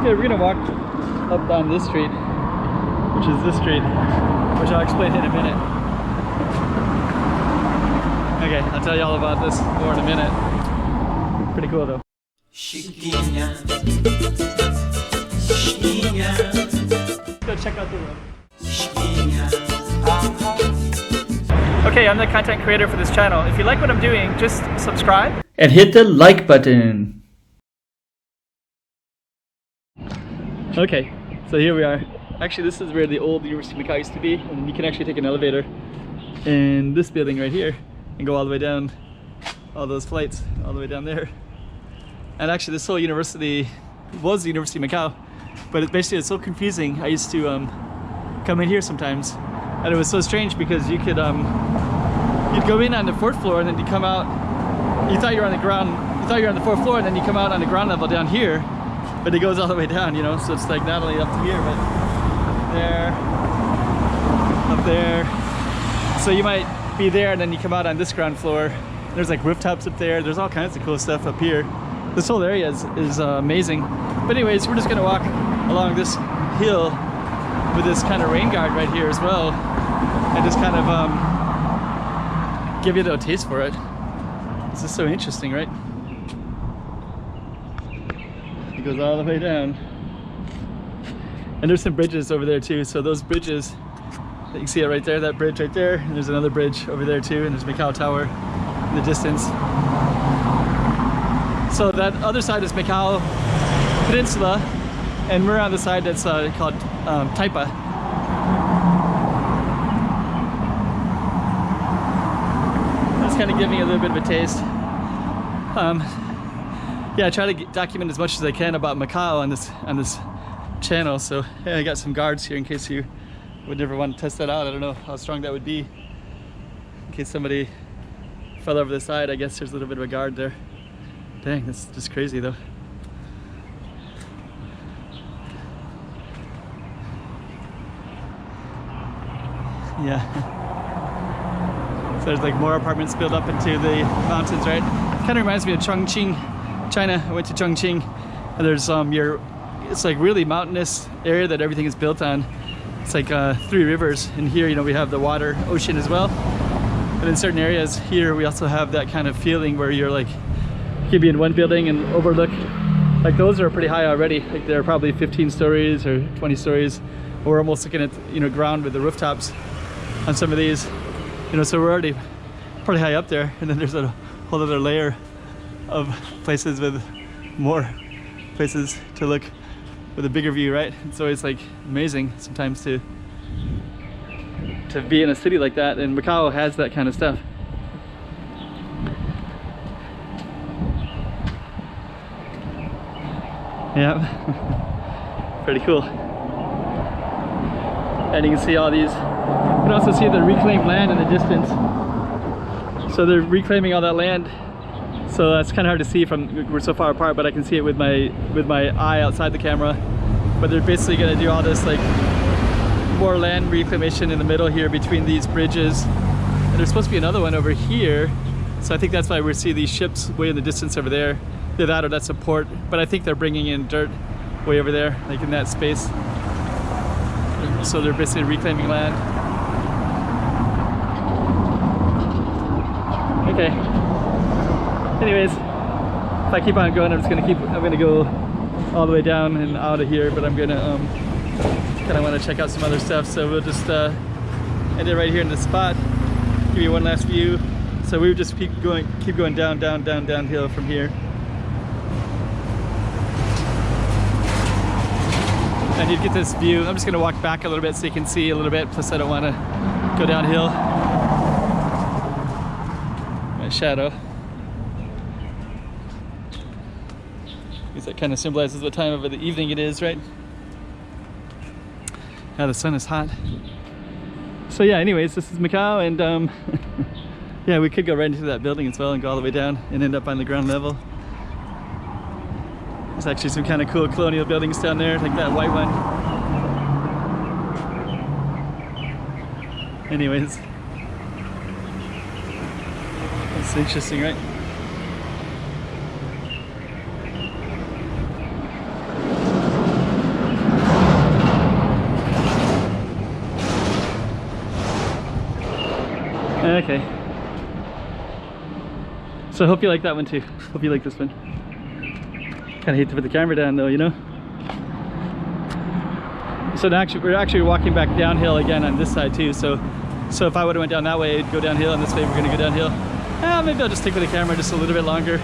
Okay, we're gonna walk up down this street, which is this street, which I'll explain in a minute. Okay, I'll tell you all about this more in a minute. Pretty cool though. Chiquinha, Chiquinha. Let's go check out the room. Chiquinha. Okay, I'm the content creator for this channel. If you like what I'm doing, just subscribe and hit the like button. Okay, so here we are. Actually, this is where the old University of Macau used to be, and you can actually take an elevator in this building right here and go all the way down all those flights all the way down there. And actually this whole university was the University of Macau, but it's so confusing. I used to come in here sometimes, and it was so strange because you could you'd go in on the 4th floor and then you come out, you thought you were on the ground, you thought you were on the 4th floor, and then you come out on the ground level down here, but it goes all the way down, you know, so it's like not only up to here but there, up there. So you might be there and then you come out on this ground floor. There's like rooftops up there, there's all kinds of cool stuff up here. This whole area is amazing. But anyways, we're just gonna walk along this hill with this kind of rain guard right here as well, and just kind of give you a little taste for it. This is so interesting, right? It goes all the way down. And there's some bridges over there too, so those bridges, you can see it right there, that bridge right there, and there's another bridge over there too, and there's Macau Tower in the distance. So that other side is Macau Peninsula, and we're on the side that's called Taipa. That's kind of giving me a little bit of a taste. Yeah, I try to document as much as I can about Macau on this channel. So yeah, I got some guards here in case you would never want to test that out. I don't know how strong that would be. In case somebody fell over the side, I guess there's a little bit of a guard there. Dang, that's just crazy though. Yeah. So there's like more apartments built up into the mountains, right? Kind of reminds me of Chongqing, China. I went to Chongqing, and there's it's like really mountainous area that everything is built on. It's like 3 rivers, and here, you know, we have the water, ocean as well. But in certain areas here, we also have that kind of feeling where you're like, you could be in one building and overlook, like those are pretty high already. Like they're probably 15 stories or 20 stories. We're almost looking at, you know, ground with the rooftops on some of these, you know, so we're already pretty high up there. And then there's a whole other layer of places with more places to look with a bigger view, right? It's always like amazing sometimes to be in a city like that, and Macau has that kind of stuff. Yeah, pretty cool. And you can see all these, you can also see the reclaimed land in the distance. So they're reclaiming all that land. So that's kind of hard to see from, we're so far apart, but I can see it with my eye outside the camera. But they're basically going to do all this like more land reclamation in the middle here between these bridges. And there's supposed to be another one over here. So I think that's why we see these ships way in the distance over there. Either that or that's a port, but I think they're bringing in dirt way over there, like in that space. So they're basically reclaiming land. Okay. Anyways, if I keep on going, I'm gonna go all the way down and out of here, but I'm gonna kind of want to check out some other stuff. So we'll just end it right here in the spot. Give you one last view. So we would just keep going downhill from here. And you'd get this view. I'm just going to walk back a little bit so you can see a little bit, plus I don't want to go downhill. My shadow. Because that kind of symbolizes what time of the evening it is, right? Yeah, the sun is hot. So yeah, anyways, this is Macau, and yeah, we could go right into that building as well and go all the way down and end up on the ground level. There's actually some kind of cool colonial buildings down there, like that white one. Anyways, it's interesting, right? Okay. So I hope you like that one too. Hope you like this one. Kind of hate to put the camera down though, you know? So now we're actually walking back downhill again on this side too. So if I would have went down that way, it'd go downhill, and this way we're gonna go downhill. Maybe I'll just stick with the camera just a little bit longer.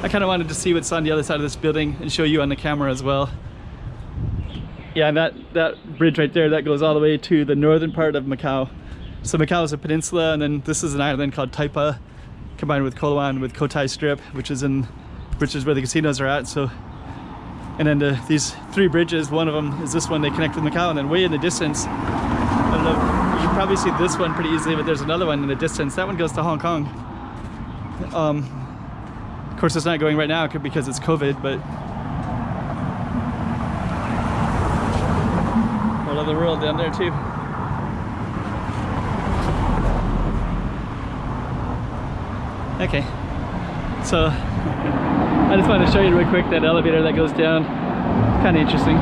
I kind of wanted to see what's on the other side of this building and show you on the camera as well. Yeah, and that bridge right there, that goes all the way to the northern part of Macau. So Macau is a peninsula, and then this is an island called Taipa, combined with Koloan with Cotai Strip, which is where the casinos are at. So, and then these three bridges, one of them is this one, they connect with Macau, and then way in the distance, I don't know, you can probably see this one pretty easily, but there's another one in the distance. That one goes to Hong Kong. Of course, it's not going right now because it's COVID, but all over the world down there too. Okay, so I just wanted to show you real quick that elevator that goes down. It's kind of interesting.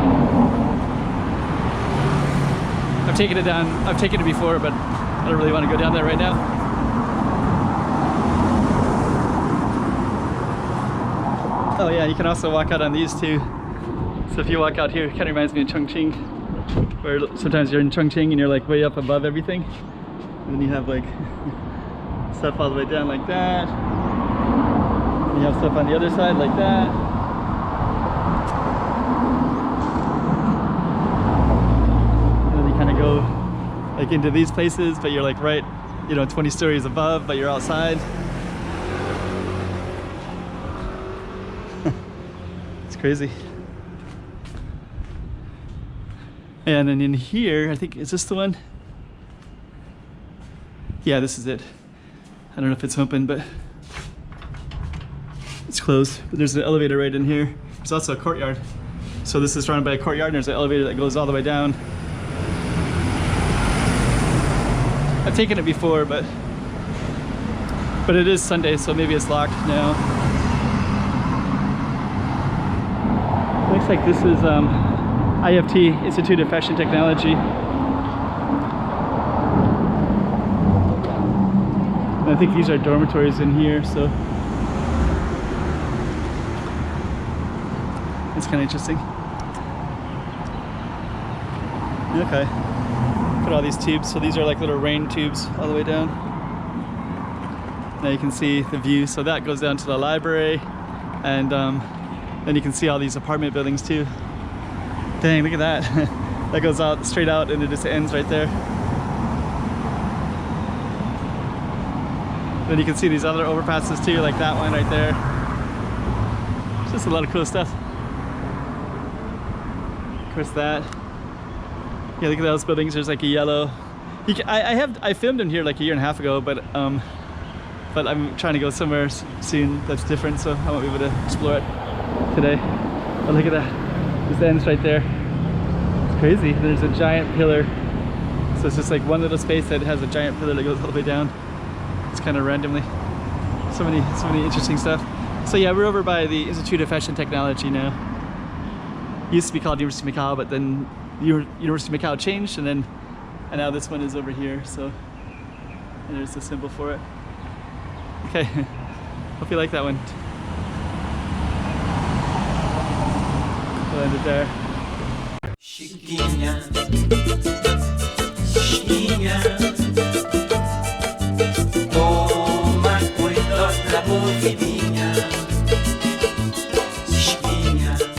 I've taken it down, I've taken it before, but I don't really want to go down there right now. Oh yeah, you can also walk out on these too. So if you walk out here, it kind of reminds me of Chongqing, where sometimes you're in Chongqing and you're like way up above everything. And then you have like stuff all the way down like that. You have stuff on the other side like that. And then you kind of go like into these places, but you're like right, you know, 20 stories above, but you're outside. It's crazy. And then in here, I think, is this the one? Yeah, this is it. I don't know if it's open, but it's closed. But there's an elevator right in here. There's also a courtyard. So this is surrounded by a courtyard, and there's an elevator that goes all the way down. I've taken it before, but it is Sunday, so maybe it's locked now. Looks like this is IFT, Institute of Fashion Technology. And I think these are dormitories in here, so it's kind of interesting. Okay, look at all these tubes. So these are like little rain tubes all the way down. Now you can see the view. So that goes down to the library, and then you can see all these apartment buildings too. Dang, look at that. That goes out straight out and it just ends right there. Then you can see these other overpasses too, like that one right there. It's just a lot of cool stuff. Of course that. Yeah, look at those buildings. There's like a yellow. I filmed in here like a year and a half ago, but I'm trying to go somewhere soon that's different, so I won't be able to explore it today. But look at that. This ends right there. It's crazy. There's a giant pillar. So it's just like one little space that has a giant pillar that goes all the way down. It's kind of randomly. So many interesting stuff. So yeah, we're over by the Institute of Fashion Technology now. It used to be called University of Macau, but then University of Macau changed, and now this one is over here. So and there's the symbol for it. Okay, hope you like that one. We'll end it there. Chiquinha, chiquinha, toma cuidado da movidinha.